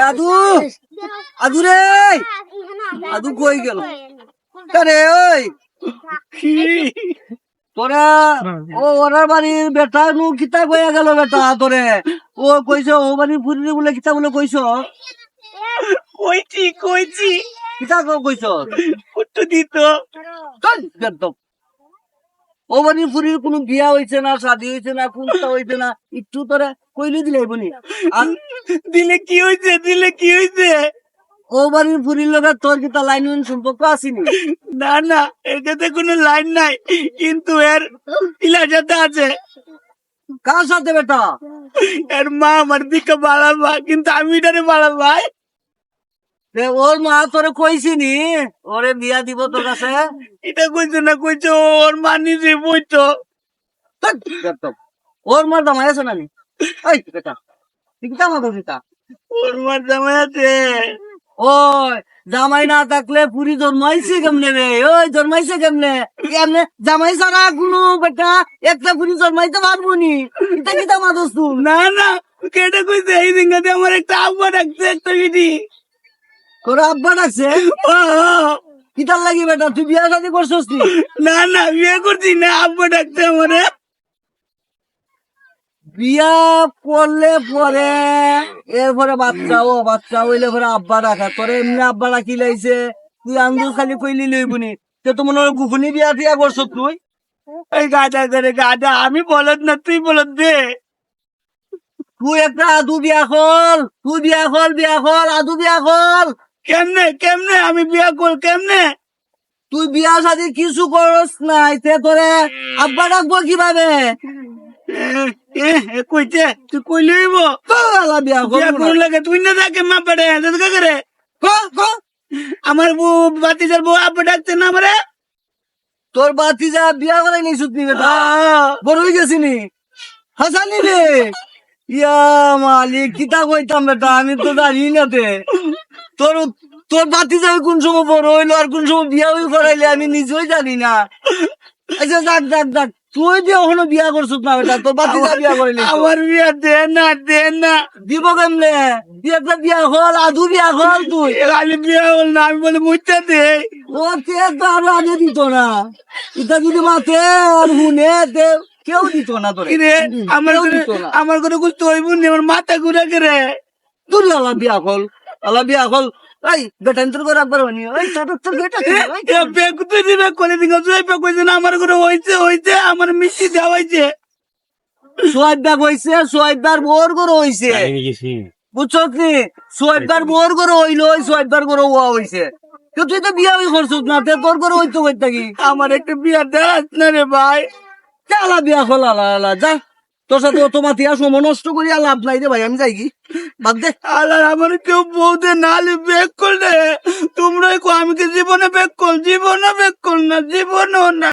আদু আদু রে আদু কই গেল রে ওই তোরা ও ওনার বাড়ির বেটা নু কিতা কইয়া গেল বেটা তোরে ও কইছ ও বাড়ির ফুরি বলে কিতা বলে কইছ কইছি কিতা কইছ উত্তর দিত ও বাড়ির ফুরির কোনো বিয়া হইছে না শাদি হইছে না কোনটা হইছে না একটু তোরা কইলে দিলে বনি আর দিলে কি হইছে ও বাড়ির ফুরির লগে তোর কিতা লাইন সম্পর্ক আসেনি না এটাতে কোনো লাইন নাই কিন্তু এর ইলার সাথে আছে কার সাথে বেটা এর মা আমার দিকে বাড়াবা কিন্তু আমি এটারে বাড়াবাই ওর মা তোরে কইছিনি ওরে বিয়া দিব তোর কাছে এটা কইছো ওর মা নিজে বইতো ওর মার দামাই আছে নানি এই বেটা ঠিকটা মতো সেটা ওর মার জামাই আছে ওই জামাই না থাকলে পুরি জন্মাইছে কেমনে রে ওই জন্মাইছে কেমনে কেমনে জামাই ছাড়া কোনো বেটা একটা পুরি জন্মাইতে পারবো নি এটা কিতা মাদস তুই না কেটে কইছে এই দিনটাতে আমার একটা আব্বা ডাকছে একটা বিটি তোর আব্বা ডাকছে কিতার লাগি বেটা তুই বিয়া শাদি করছস নি না বিয়ে করছি না আব্বা ডাকছে আমারে বিয়া করলে পরে এরপরে বাচ্চা হইলে পরে আব্বা ডাকা তোরে এমনি আব্বা ডাকি লাইছে তুই আন্দোল খালি কইলি লইবনি তো তো মনে হয় গুফুনি বিয়া টিয়া করছ তুই এই গাদা আমি বলদ না তুই বলদ দে তুই একটা আদু বিয়া কর আদু বিয়া কর কেমনে আমি বিয়া কর কেমনে তুই বিয়া শাদি কিছু করস নাই তে তোরে আব্বা ডাকবো কিভাবে কইতে তুই কইলইব বিয়া বিয়া করুন লাগে তুই না থাকে মা পেটে করে আমার বউ বাতিজার বউ আব্বা ডাকছে না আমারে তোর বাতিজা বিয়া করাই নাই সুতনি বেটা বড় হয়ে গেছিনি হাসানি রে ইয়া মালিক কিতা কইতাম বেটা আমি তো জানি না তে তোর বাতিজা কোন সময় বড় হইলো আর কোন সময় বিয়া হয়ে করাইলে আমি নিজেই জানি না আচ্ছা যাক তুই যে এখনো বিয়া করছিস না বেটা তোর বাতিজা বিয়া করাইলি আমার বিয়া দে না দিব কেমনে তুই একটা বিয়া হল আধু বিয়া হল তুই আমি বিয়া হল না আমি বলে মুইতে দে ও তে তো আরো আগে দিত না এটা যদি মাতে আর হুনে দে কেউ দিত না তোর আমার করে কুছ তো হইব নি আমার মাথা ঘুরে করে তোর আলা বিয়া হল এই বেটান তোর করে রাখবার বানি ওই তোর বেটা বেক তুই দিবে করে দিন তুই বেক কইছ না আমার করে হইছে আমার মিষ্টি দেওয়া হইছে সোয়াইবার বোর করে হইছে বুঝছস নি সোয়াইবার বোর করে হইলো সোয়াইবার করে হওয়া হইছে তুই তো বিয়া হই করছিস না তে তোর করে হইতো কই থাকি আমার একটা বিয়া দেখাস না রে ভাই চালা বিয়া হল আলা যা তোর সাথে অত মাতিয়া সময় নষ্ট করি আর লাভ নাই রে ভাই আমি যাই কি বাদ দে আল্লাহ আমার কেউ বউতে নালি বেক করলে তোমরাই কো আমি কি জীবনে বেক কর না জীবনও না